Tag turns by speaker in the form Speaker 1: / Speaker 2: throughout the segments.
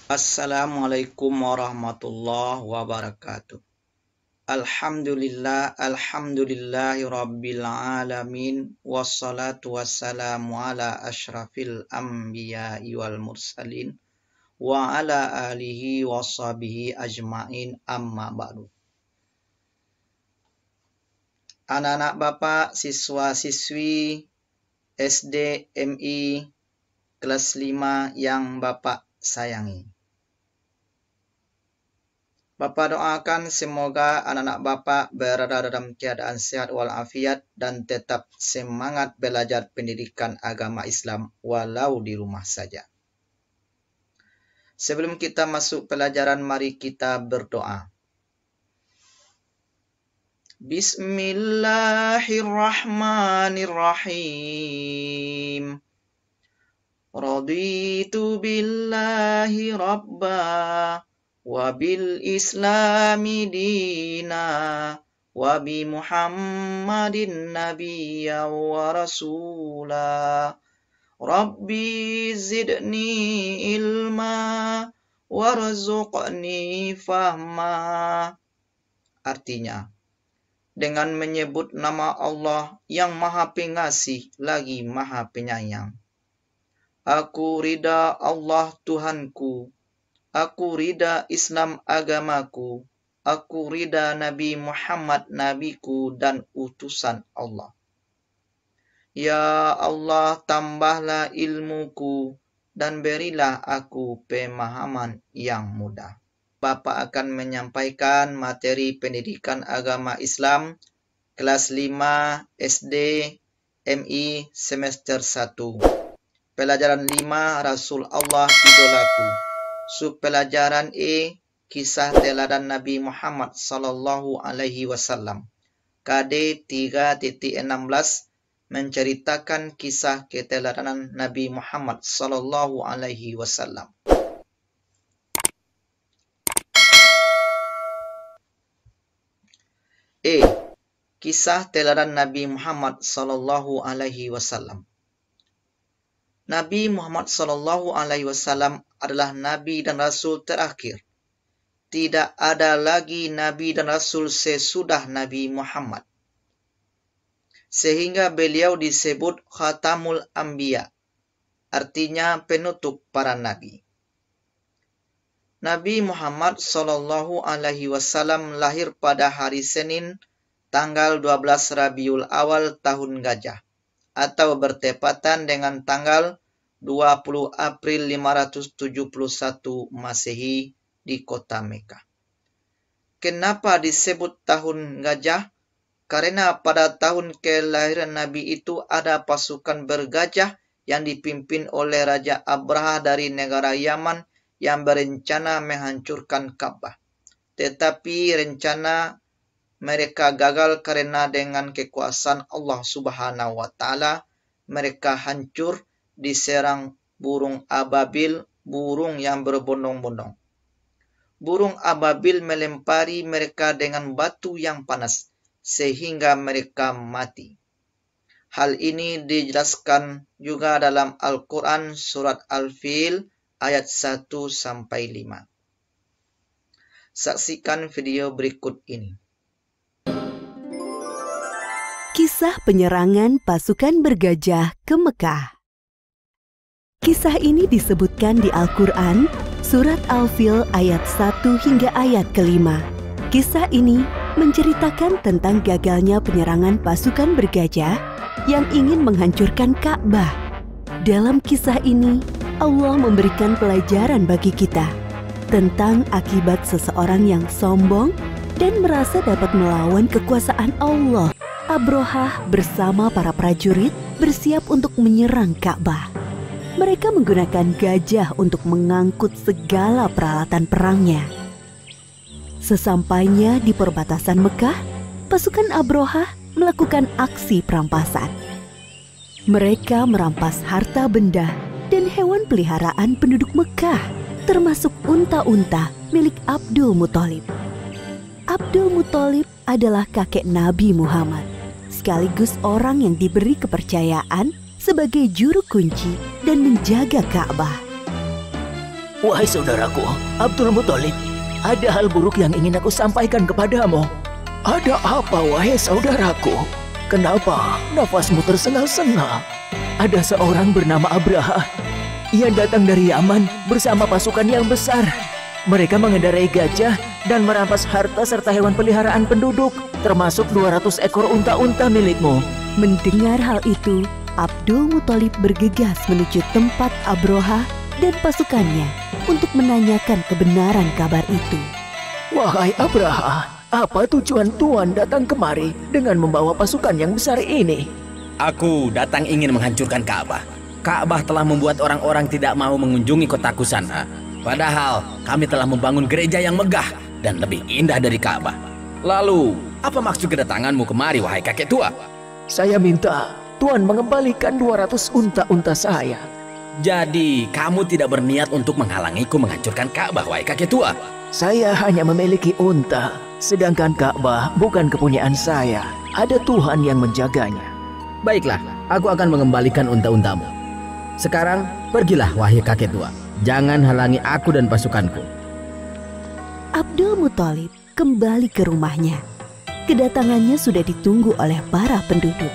Speaker 1: Assalamualaikum warahmatullahi wabarakatuh. Alhamdulillahi rabbil alamin. Wassalatu wassalamu ala ashrafil anbiya'i wal mursalin. Wa ala alihi washabihi ajma'in amma ba'du. Anak-anak Bapak, siswa-siswi SD MI kelas 5 yang Bapak sayangi. Bapak doakan semoga anak-anak Bapak berada dalam keadaan sehat walafiat dan tetap semangat belajar pendidikan agama Islam walau di rumah saja. Sebelum kita masuk pelajaran, mari kita berdoa. Bismillahirrahmanirrahim. Raditu billahi rabba wa bil islami dina wa bi muhammadin nabiyya wa rasula. Rabbi zidni ilma warzuqni fahma. Artinya, dengan menyebut nama Allah yang Maha Pengasih lagi Maha Penyayang. Aku rida Allah Tuhanku. Aku rida Islam agamaku. Aku rida Nabi Muhammad nabiku dan utusan Allah. Ya Allah, tambahlah ilmuku dan berilah aku pemahaman yang mudah. Bapak akan menyampaikan materi pendidikan agama Islam kelas 5 SD MI semester 1. Pelajaran 5, Rasul Allah idolaku. Subpelajaran E, kisah teladan Nabi Muhammad sallallahu alaihi wasallam. KD 3.16 menceritakan kisah keteladanan Nabi Muhammad sallallahu alaihi wasallam. E, kisah teladan Nabi Muhammad sallallahu alaihi wasallam. Nabi Muhammad sallallahu alaihi wasallam adalah nabi dan rasul terakhir. Tidak ada lagi nabi dan rasul sesudah Nabi Muhammad. Sehingga beliau disebut Khatamul Anbiya, artinya penutup para nabi. Nabi Muhammad sallallahu alaihi wasallam lahir pada hari Senin tanggal 12 Rabiul Awal tahun Gajah, atau bertepatan dengan tanggal 20 April 571 Masehi di kota Mekah. Kenapa disebut tahun Gajah? Karena pada tahun kelahiran Nabi itu ada pasukan bergajah yang dipimpin oleh Raja Abraha dari negara Yaman yang berencana menghancurkan Ka'bah. Tetapi rencana mereka gagal karena dengan kekuasaan Allah Subhanahu wa Ta'ala mereka hancur diserang burung ababil, burung yang berbondong-bondong. Burung ababil melempari mereka dengan batu yang panas sehingga mereka mati. Hal ini dijelaskan juga dalam Al-Quran surat Al-Fil ayat 1-5. Saksikan video berikut ini.
Speaker 2: Kisah penyerangan pasukan bergajah ke Mekah. Kisah ini disebutkan di Al-Quran, surat Al-Fil ayat 1 hingga ayat ke-5. Kisah ini menceritakan tentang gagalnya penyerangan pasukan bergajah yang ingin menghancurkan Ka'bah. Dalam kisah ini, Allah memberikan pelajaran bagi kita tentang akibat seseorang yang sombong dan merasa dapat melawan kekuasaan Allah. Abraha bersama para prajurit bersiap untuk menyerang Ka'bah. Mereka menggunakan gajah untuk mengangkut segala peralatan perangnya. Sesampainya di perbatasan Mekah, pasukan Abraha melakukan aksi perampasan. Mereka merampas harta benda dan hewan peliharaan penduduk Mekah, termasuk unta-unta milik Abdul Muthalib. Abdul Muthalib adalah kakek Nabi Muhammad, sekaligus orang yang diberi kepercayaan sebagai juru kunci dan menjaga Ka'bah.
Speaker 3: Wahai saudaraku, Abdul Muthalib, ada hal buruk yang ingin aku sampaikan kepadamu. Ada apa, wahai saudaraku? Kenapa nafasmu tersengal-sengal? Ada seorang bernama Abraha. Ia datang dari Yaman bersama pasukan yang besar. Mereka mengendarai gajah dan merampas harta serta hewan peliharaan penduduk, termasuk 200 ekor unta-unta milikmu.
Speaker 2: Mendengar hal itu, Abdul Muthalib bergegas menuju tempat Abraha dan pasukannya untuk menanyakan kebenaran kabar itu.
Speaker 3: Wahai Abraha, apa tujuan Tuan datang kemari dengan membawa pasukan yang besar ini?
Speaker 4: Aku datang ingin menghancurkan Ka'bah. Ka'bah telah membuat orang-orang tidak mau mengunjungi kotaku sana. Padahal kami telah membangun gereja yang megah dan lebih indah dari Ka'bah. Lalu, apa maksud kedatanganmu kemari, wahai kakek tua?
Speaker 3: Saya minta Tuan mengembalikan 200 unta-unta saya.
Speaker 4: Jadi, kamu tidak berniat untuk menghalangiku menghancurkan Ka'bah, wahai kakek tua?
Speaker 3: Saya hanya memiliki unta, sedangkan Ka'bah bukan kepunyaan saya. Ada Tuhan yang menjaganya.
Speaker 4: Baiklah, aku akan mengembalikan unta-untamu. Sekarang, pergilah, wahai kakek tua. Jangan halangi aku dan pasukanku.
Speaker 2: Abdul Muthalib kembali ke rumahnya. Kedatangannya sudah ditunggu oleh para penduduk.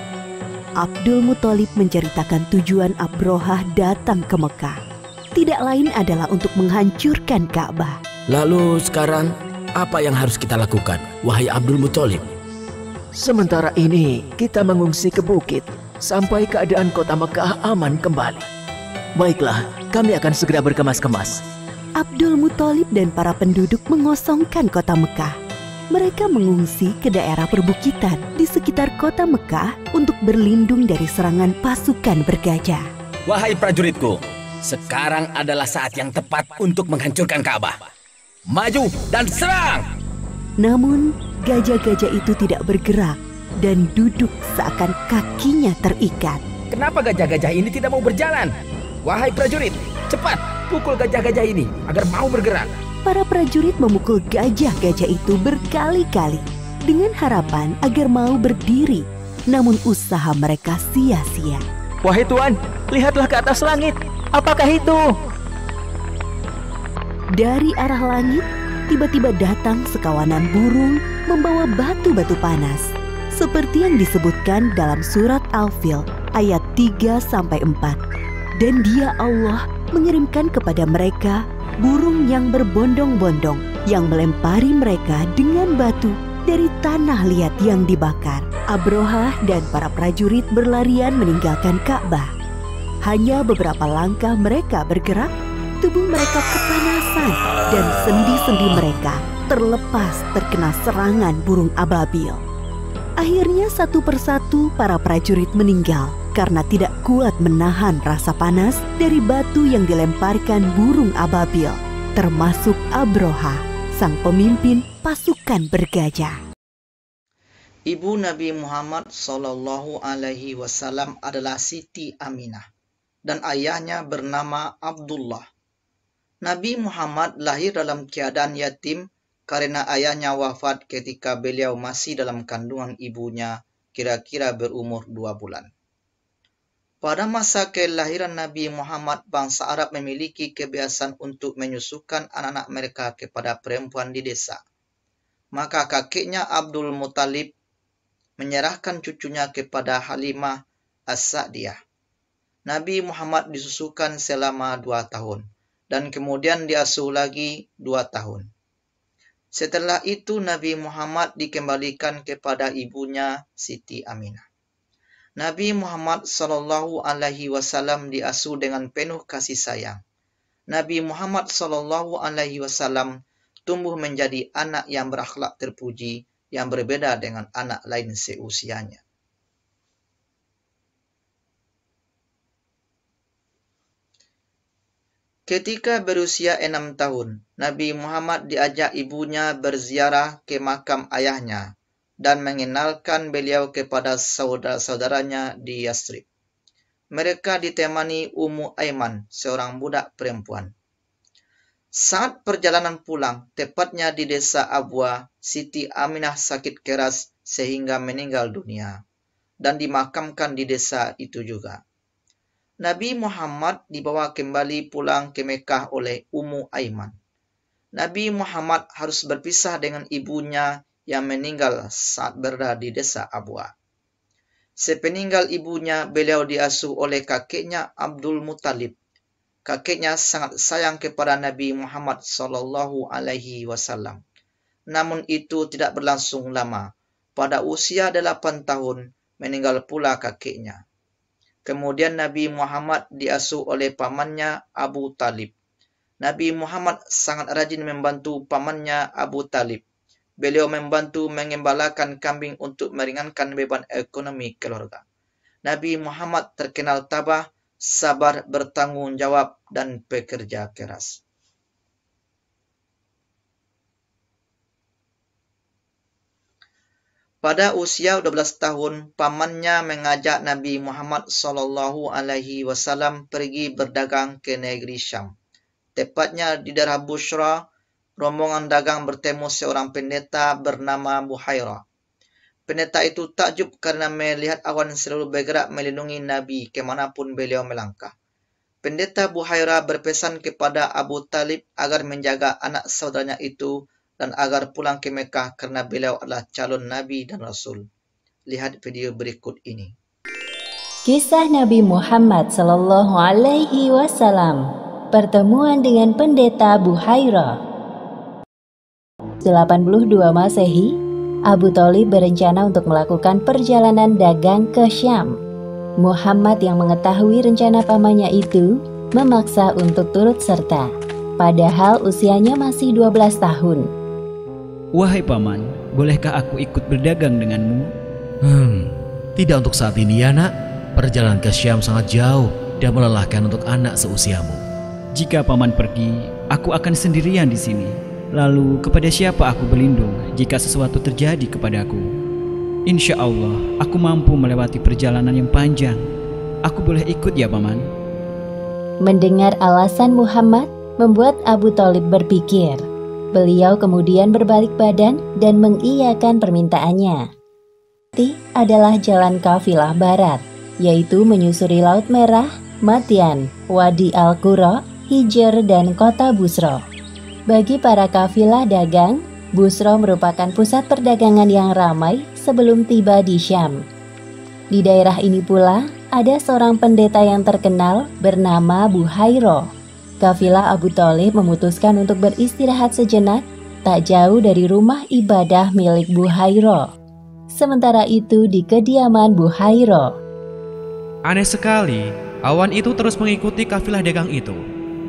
Speaker 2: Abdul Muthalib menceritakan tujuan Abraha datang ke Mekah. Tidak lain adalah untuk menghancurkan Ka'bah.
Speaker 4: Lalu sekarang, apa yang harus kita lakukan, wahai Abdul Muthalib?
Speaker 3: Sementara ini, kita mengungsi ke bukit sampai keadaan kota Mekah aman kembali. Baiklah, kami akan segera berkemas-kemas.
Speaker 2: Abdul Muthalib dan para penduduk mengosongkan kota Mekah. Mereka mengungsi ke daerah perbukitan di sekitar kota Mekah untuk berlindung dari serangan pasukan bergajah.
Speaker 4: Wahai prajuritku, sekarang adalah saat yang tepat untuk menghancurkan Ka'bah. Maju dan serang!
Speaker 2: Namun, gajah-gajah itu tidak bergerak dan duduk seakan kakinya terikat.
Speaker 4: Kenapa gajah-gajah ini tidak mau berjalan? Wahai prajurit, cepat pukul gajah-gajah ini agar mau bergerak.
Speaker 2: Para prajurit memukul gajah-gajah itu berkali-kali dengan harapan agar mau berdiri. Namun usaha mereka sia-sia.
Speaker 3: Wahai Tuan, lihatlah ke atas langit. Apakah itu?
Speaker 2: Dari arah langit, tiba-tiba datang sekawanan burung membawa batu-batu panas. Seperti yang disebutkan dalam surat Al-Fil ayat 3-4. Dan Dia Allah mengirimkan kepada mereka burung yang berbondong-bondong yang melempari mereka dengan batu dari tanah liat yang dibakar. Abraha dan para prajurit berlarian meninggalkan Ka'bah. Hanya beberapa langkah mereka bergerak, tubuh mereka kepanasan dan sendi-sendi mereka terlepas terkena serangan burung ababil. Akhirnya satu persatu para prajurit meninggal karena tidak kuat menahan rasa panas dari batu yang dilemparkan burung ababil, termasuk Abraha, sang pemimpin pasukan bergajah.
Speaker 1: Ibu Nabi Muhammad SAW adalah Siti Aminah dan ayahnya bernama Abdullah. Nabi Muhammad lahir dalam keadaan yatim karena ayahnya wafat ketika beliau masih dalam kandungan ibunya, kira-kira berumur 2 bulan. Pada masa kelahiran Nabi Muhammad, bangsa Arab memiliki kebiasaan untuk menyusukan anak-anak mereka kepada perempuan di desa. Maka kakeknya Abdul Muthalib menyerahkan cucunya kepada Halimah As-Sa'diyah. Nabi Muhammad disusukan selama 2 tahun dan kemudian diasuh lagi 2 tahun. Setelah itu Nabi Muhammad dikembalikan kepada ibunya Siti Aminah. Nabi Muhammad SAW diasuh dengan penuh kasih sayang. Nabi Muhammad SAW tumbuh menjadi anak yang berakhlak terpuji yang berbeda dengan anak lain seusianya. Ketika berusia 6 tahun, Nabi Muhammad diajak ibunya berziarah ke makam ayahnya dan mengenalkan beliau kepada saudara-saudaranya di Yathrib. Mereka ditemani Ummu Aiman, seorang budak perempuan. Saat perjalanan pulang, tepatnya di desa Abwa, Siti Aminah sakit keras sehingga meninggal dunia dan dimakamkan di desa itu juga. Nabi Muhammad dibawa kembali pulang ke Mekah oleh Ummu Aiman. Nabi Muhammad harus berpisah dengan ibunya yang meninggal saat berada di desa Abwa. Sepeninggal ibunya, beliau diasuh oleh kakeknya Abdul Muttalib. Kakeknya sangat sayang kepada Nabi Muhammad SAW. Namun itu tidak berlangsung lama. Pada usia 8 tahun, meninggal pula kakeknya. Kemudian Nabi Muhammad diasuh oleh pamannya Abu Talib. Nabi Muhammad sangat rajin membantu pamannya Abu Talib. Beliau membantu mengembalakan kambing untuk meringankan beban ekonomi keluarga. Nabi Muhammad terkenal tabah, sabar, bertanggung jawab, dan pekerja keras. Pada usia 12 tahun, pamannya mengajak Nabi Muhammad SAW pergi berdagang ke negeri Syam. Tepatnya di daerah Busra, rombongan dagang bertemu seorang pendeta bernama Buhairah. Pendeta itu takjub karena melihat awan selalu bergerak melindungi Nabi kemanapun beliau melangkah. Pendeta Buhairah berpesan kepada Abu Talib agar menjaga anak saudaranya itu dan agar pulang ke Mekah karena beliau adalah calon Nabi dan Rasul. Lihat video berikut ini.
Speaker 5: Kisah Nabi Muhammad SAW. Pertemuan dengan pendeta Buhairah. 82 Masehi, Abu Thalib berencana untuk melakukan perjalanan dagang ke Syam. Muhammad yang mengetahui rencana pamannya itu memaksa untuk turut serta, padahal usianya masih 12 tahun.
Speaker 6: Wahai paman, bolehkah aku ikut berdagang denganmu?
Speaker 7: Tidak untuk saat ini ya nak. Perjalanan ke Syam sangat jauh dan melelahkan untuk anak seusiamu.
Speaker 6: Jika paman pergi, aku akan sendirian di sini. Lalu kepada siapa aku berlindung jika sesuatu terjadi kepadaku? Insya Allah, aku mampu melewati perjalanan yang panjang. Aku boleh ikut ya paman?
Speaker 5: Mendengar alasan Muhammad membuat Abu Thalib berpikir. Beliau kemudian berbalik badan dan mengiyakan permintaannya. Ini adalah jalan kafilah barat, yaitu menyusuri Laut Merah, Madian, Wadi Al-Qura, Hijr, dan kota Busra. Bagi para kafilah dagang, Busra merupakan pusat perdagangan yang ramai sebelum tiba di Syam. Di daerah ini pula ada seorang pendeta yang terkenal bernama Buhairah. Kafilah Abu Thalib memutuskan untuk beristirahat sejenak tak jauh dari rumah ibadah milik Buhairah. Sementara itu di kediaman Buhairah.
Speaker 8: Aneh sekali, awan itu terus mengikuti kafilah dagang itu.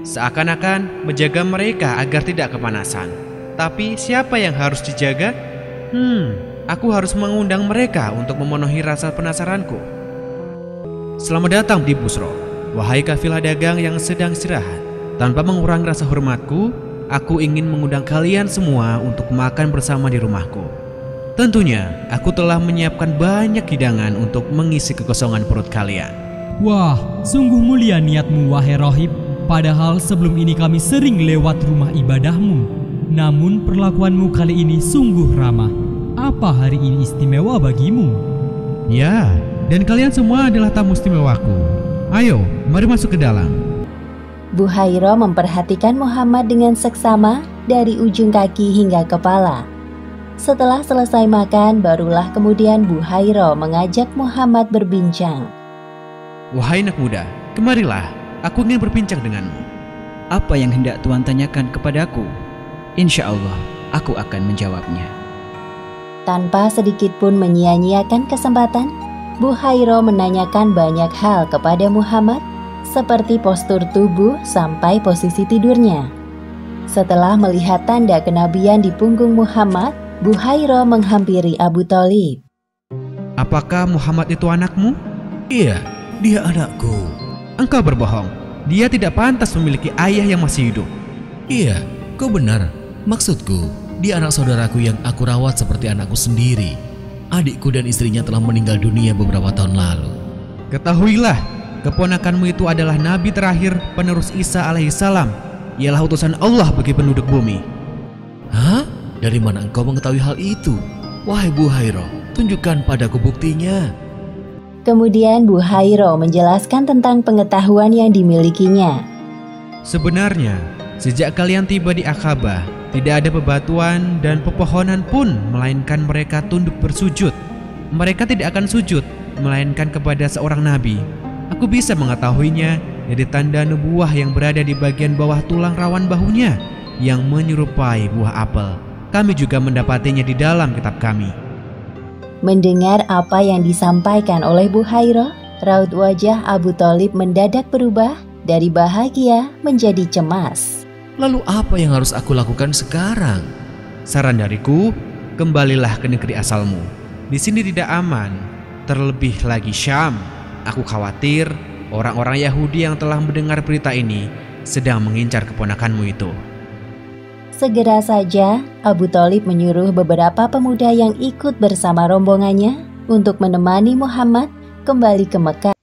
Speaker 8: Seakan-akan menjaga mereka agar tidak kepanasan. Tapi siapa yang harus dijaga? Aku harus mengundang mereka untuk memenuhi rasa penasaranku. Selamat datang di Busra, wahai kafilah dagang yang sedang istirahat. Tanpa mengurangi rasa hormatku, aku ingin mengundang kalian semua untuk makan bersama di rumahku. Tentunya, aku telah menyiapkan banyak hidangan untuk mengisi kekosongan perut kalian.
Speaker 9: Wah, sungguh mulia niatmu wahai rohib. Padahal sebelum ini kami sering lewat rumah ibadahmu. Namun perlakuanmu kali ini sungguh ramah. Apa hari ini istimewa bagimu?
Speaker 8: Ya, dan kalian semua adalah tamu istimewaku. Ayo, mari masuk ke dalam.
Speaker 5: Buhairah memperhatikan Muhammad dengan seksama dari ujung kaki hingga kepala. Setelah selesai makan, barulah kemudian Buhairah mengajak Muhammad berbincang.
Speaker 8: Wahai anak muda, kemarilah, aku ingin berbincang denganmu.
Speaker 6: Apa yang hendak Tuhan tanyakan kepadaku? Insya Allah, aku akan menjawabnya.
Speaker 5: Tanpa sedikit pun menyia-nyiakan kesempatan, Buhairah menanyakan banyak hal kepada Muhammad, seperti postur tubuh sampai posisi tidurnya. Setelah melihat tanda kenabian di punggung Muhammad, Buhairah menghampiri Abu Thalib.
Speaker 8: Apakah Muhammad itu anakmu?
Speaker 7: Iya, dia anakku.
Speaker 8: Engkau berbohong. Dia tidak pantas memiliki ayah yang masih hidup.
Speaker 7: Iya, kau benar. Maksudku, dia anak saudaraku yang aku rawat seperti anakku sendiri. Adikku dan istrinya telah meninggal dunia beberapa tahun lalu.
Speaker 8: Ketahuilah, keponakanmu itu adalah nabi terakhir penerus Isa alaihissalam. Ialah utusan Allah bagi penduduk bumi.
Speaker 7: Hah? Dari mana engkau mengetahui hal itu? Wahai Buhairah, tunjukkan padaku buktinya.
Speaker 5: Kemudian Buhairo menjelaskan tentang pengetahuan yang dimilikinya.
Speaker 8: Sebenarnya, sejak kalian tiba di Aqabah, tidak ada bebatuan dan pepohonan pun, melainkan mereka tunduk bersujud. Mereka tidak akan sujud, melainkan kepada seorang nabi. Aku bisa mengetahuinya dari tanda nubuah yang berada di bagian bawah tulang rawan bahunya, yang menyerupai buah apel. Kami juga mendapatinya di dalam kitab kami.
Speaker 5: Mendengar apa yang disampaikan oleh Buhairo, raut wajah Abu Thalib mendadak berubah dari bahagia menjadi cemas.
Speaker 7: Lalu apa yang harus aku lakukan sekarang?
Speaker 8: Saran dariku, kembalilah ke negeri asalmu. Di sini tidak aman, terlebih lagi Syam. Aku khawatir orang-orang Yahudi yang telah mendengar berita ini sedang mengincar keponakanmu itu.
Speaker 5: Segera saja Abu Thalib menyuruh beberapa pemuda yang ikut bersama rombongannya untuk menemani Muhammad kembali ke Mekah.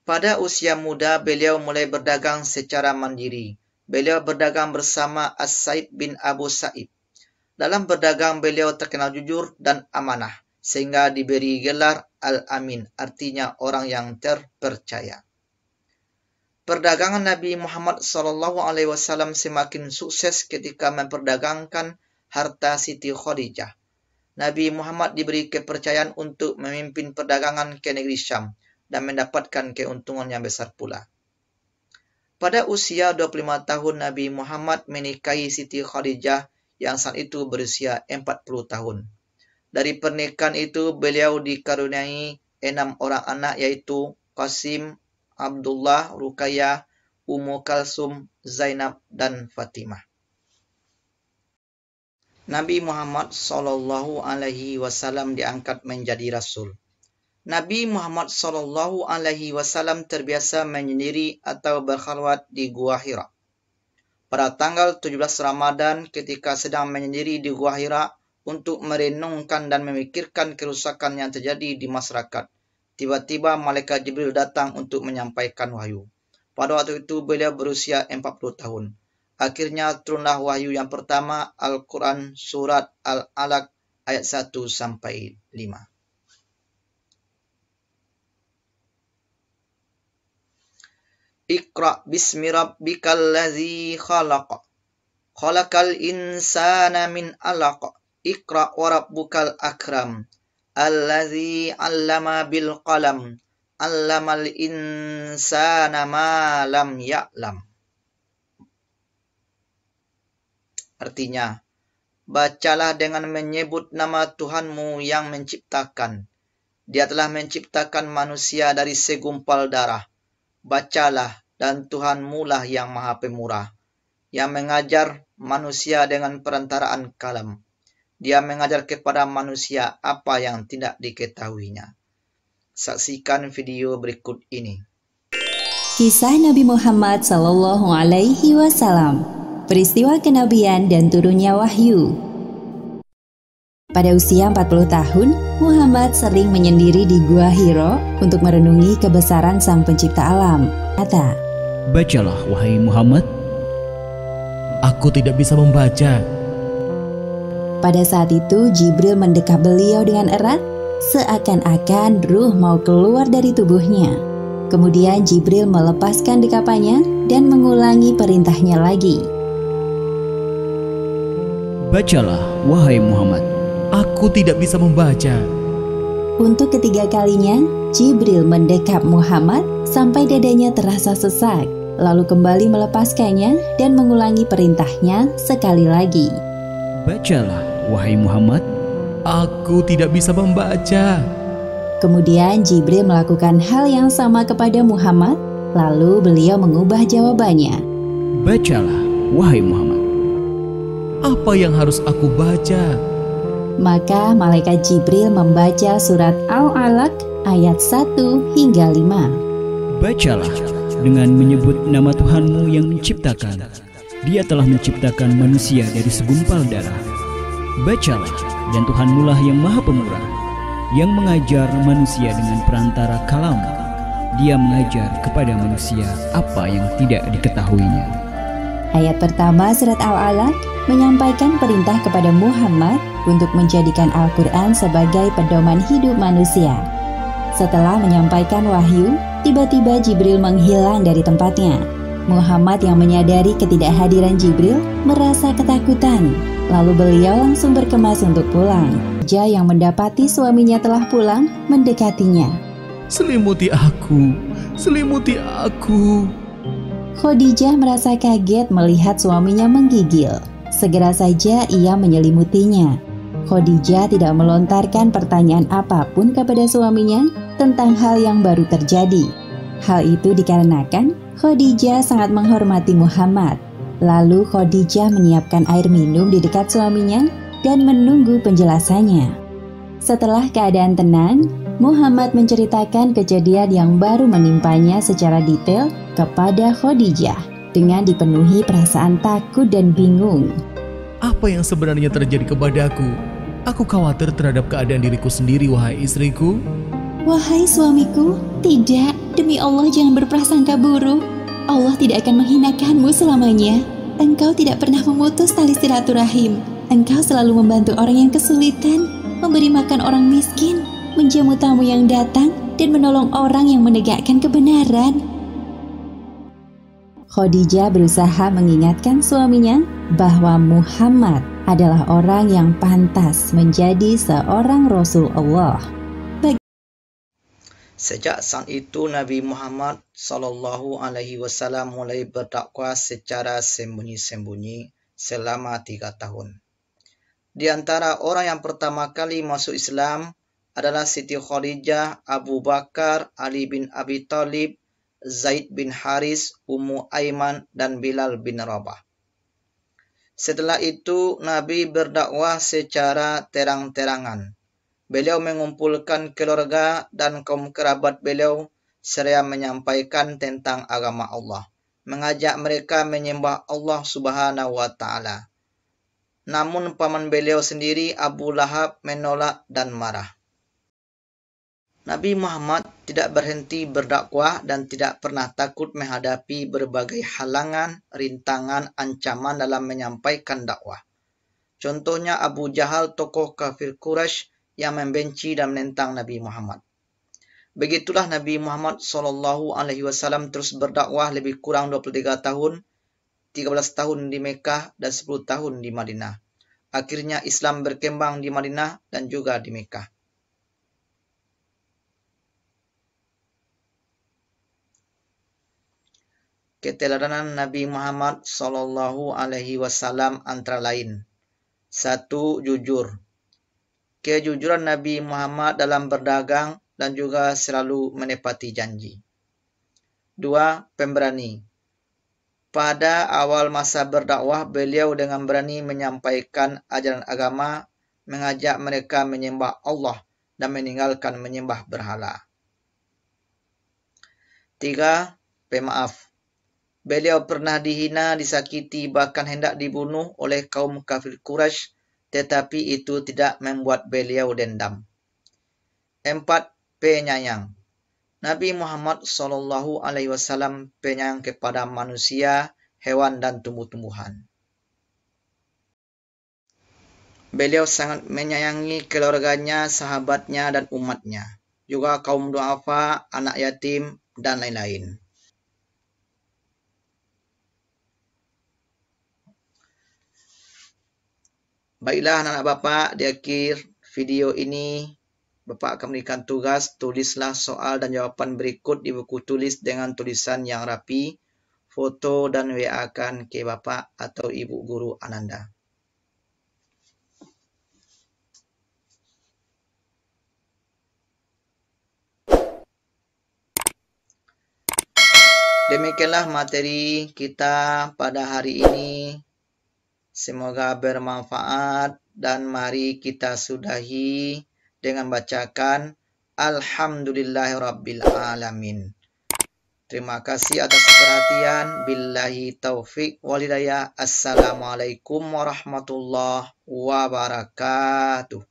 Speaker 1: Pada usia muda, beliau mulai berdagang secara mandiri. Beliau berdagang bersama As-Sa'id bin Abu Sa'id. Dalam berdagang, beliau terkenal jujur dan amanah, sehingga diberi gelar Al-Amin, artinya orang yang terpercaya. Perdagangan Nabi Muhammad SAW semakin sukses ketika memperdagangkan harta Siti Khadijah. Nabi Muhammad diberi kepercayaan untuk memimpin perdagangan ke negeri Syam dan mendapatkan keuntungan yang besar pula. Pada usia 25 tahun, Nabi Muhammad menikahi Siti Khadijah yang saat itu berusia 40 tahun. Dari pernikahan itu, beliau dikaruniai 6 orang anak, yaitu Qasim, Abdullah, Ruqayyah, Ummu Kalsum, Zainab, dan Fatimah. Nabi Muhammad SAW diangkat menjadi Rasul. Nabi Muhammad SAW terbiasa menyendiri atau berkhalwat di Gua Hira. Pada tanggal 17 Ramadan, ketika sedang menyendiri di Gua Hira untuk merenungkan dan memikirkan kerusakan yang terjadi di masyarakat, tiba-tiba malaikat Jibril datang untuk menyampaikan wahyu. Pada waktu itu beliau berusia 40 tahun. Akhirnya turunlah wahyu yang pertama, Al-Quran Surat Al-Alaq ayat 1-5. Iqra bismi rabbikal ladzi khalaq. Khalaqal insana min 'alaq. Iqra wa rabbukal akram. Alladzi 'allama bil qalam, 'allamal insana ma lam ya'lam. Artinya, bacalah dengan menyebut nama Tuhanmu yang menciptakan. Dia telah menciptakan manusia dari segumpal darah. Bacalah, dan Tuhanmu lah yang Maha Pemurah, yang mengajar manusia dengan perantaraan kalam. Dia mengajar kepada manusia apa yang tidak diketahuinya. Saksikan video berikut ini.
Speaker 5: Kisah Nabi Muhammad SAW, peristiwa kenabian dan turunnya wahyu. Pada usia 40 tahun, Muhammad sering menyendiri di Gua Hira untuk merenungi kebesaran Sang Pencipta alam. Kata,
Speaker 6: "Bacalah, wahai Muhammad."
Speaker 7: Aku tidak bisa membaca.
Speaker 5: Pada saat itu Jibril mendekap beliau dengan erat, seakan-akan ruh mau keluar dari tubuhnya. Kemudian Jibril melepaskan dekapannya dan mengulangi perintahnya lagi.
Speaker 6: "Bacalah, wahai Muhammad."
Speaker 7: Aku tidak bisa membaca.
Speaker 5: Untuk ketiga kalinya, Jibril mendekap Muhammad sampai dadanya terasa sesak, lalu kembali melepaskannya dan mengulangi perintahnya sekali lagi.
Speaker 6: "Bacalah, wahai Muhammad."
Speaker 7: Aku tidak bisa membaca.
Speaker 5: Kemudian Jibril melakukan hal yang sama kepada Muhammad, lalu beliau mengubah jawabannya.
Speaker 6: "Bacalah, wahai Muhammad."
Speaker 7: Apa yang harus aku baca?
Speaker 5: Maka malaikat Jibril membaca surat Al-Alaq ayat 1-5.
Speaker 6: "Bacalah dengan menyebut nama Tuhanmu yang menciptakan. Dia telah menciptakan manusia dari segumpal darah. Bacalah, dan Tuhanmu lah yang Maha Pemurah, yang mengajar manusia dengan perantara kalam. Dia mengajar kepada manusia apa yang tidak diketahuinya."
Speaker 5: Ayat pertama surat Al-Alaq menyampaikan perintah kepada Muhammad untuk menjadikan Al-Quran sebagai pedoman hidup manusia. Setelah menyampaikan wahyu, tiba-tiba Jibril menghilang dari tempatnya. Muhammad yang menyadari ketidakhadiran Jibril merasa ketakutan. Lalu beliau langsung berkemas untuk pulang. Khadijah yang mendapati suaminya telah pulang mendekatinya.
Speaker 7: Selimuti aku, selimuti aku.
Speaker 5: Khadijah merasa kaget melihat suaminya menggigil. Segera saja ia menyelimutinya. Khadijah tidak melontarkan pertanyaan apapun kepada suaminya tentang hal yang baru terjadi. Hal itu dikarenakan Khadijah sangat menghormati Muhammad. Lalu Khadijah menyiapkan air minum di dekat suaminya dan menunggu penjelasannya. Setelah keadaan tenang, Muhammad menceritakan kejadian yang baru menimpanya secara detail kepada Khadijah dengan dipenuhi perasaan takut dan bingung.
Speaker 7: Apa yang sebenarnya terjadi kepadaku? Aku khawatir terhadap keadaan diriku sendiri, wahai istriku.
Speaker 5: Wahai suamiku, tidak, demi Allah jangan berprasangka buruk. Allah tidak akan menghinakanmu selamanya. Engkau tidak pernah memutus tali silaturahim. Engkau selalu membantu orang yang kesulitan, memberi makan orang miskin, menjamu tamu yang datang, dan menolong orang yang menegakkan kebenaran. Khadijah berusaha mengingatkan suaminya bahwa Muhammad adalah orang yang pantas menjadi seorang Rasul Allah.
Speaker 1: Sejak saat itu Nabi Muhammad SAW mulai berdakwah secara sembunyi-sembunyi selama 3 tahun. Di antara orang yang pertama kali masuk Islam adalah Siti Khadijah, Abu Bakar, Ali bin Abi Thalib, Zaid bin Haris, Ummu Aiman, dan Bilal bin Rabah. Setelah itu Nabi berdakwah secara terang-terangan. Beliau mengumpulkan keluarga dan kaum kerabat beliau seraya menyampaikan tentang agama Allah, mengajak mereka menyembah Allah Subhanahu wa Ta'ala. Namun paman beliau sendiri Abu Lahab menolak dan marah. Nabi Muhammad tidak berhenti berdakwah dan tidak pernah takut menghadapi berbagai halangan, rintangan, ancaman dalam menyampaikan dakwah. Contohnya Abu Jahal, tokoh kafir Quraisy yang membenci dan menentang Nabi Muhammad. Begitulah Nabi Muhammad SAW terus berdakwah lebih kurang 23 tahun, 13 tahun di Mekah dan 10 tahun di Madinah. Akhirnya Islam berkembang di Madinah dan juga di Mekah. Keteladanan Nabi Muhammad SAW antara lain: 1. Jujur. Kejujuran Nabi Muhammad dalam berdagang dan juga selalu menepati janji. 2. Pemberani. Pada awal masa berdakwah, beliau dengan berani menyampaikan ajaran agama, mengajak mereka menyembah Allah dan meninggalkan menyembah berhala. 3. Pemaaf. Beliau pernah dihina, disakiti, bahkan hendak dibunuh oleh kaum kafir Quraisy, tetapi itu tidak membuat beliau dendam. 4. Penyayang. Nabi Muhammad SAW penyayang kepada manusia, hewan, dan tumbuh-tumbuhan. Beliau sangat menyayangi keluarganya, sahabatnya, dan umatnya, juga kaum duafa, anak yatim, dan lain-lain. Baiklah anak-anak Bapak, di akhir video ini Bapak akan memberikan tugas, tulislah soal dan jawaban berikut di buku tulis dengan tulisan yang rapi, foto dan WA-kan ke Bapak atau Ibu Guru Ananda. Demikianlah materi kita pada hari ini. Semoga bermanfaat dan mari kita sudahi dengan bacakan Alhamdulillahirabbil alamin. Terima kasih atas perhatian. Billahi taufik wal hidayah. Assalamualaikum warahmatullahi wabarakatuh.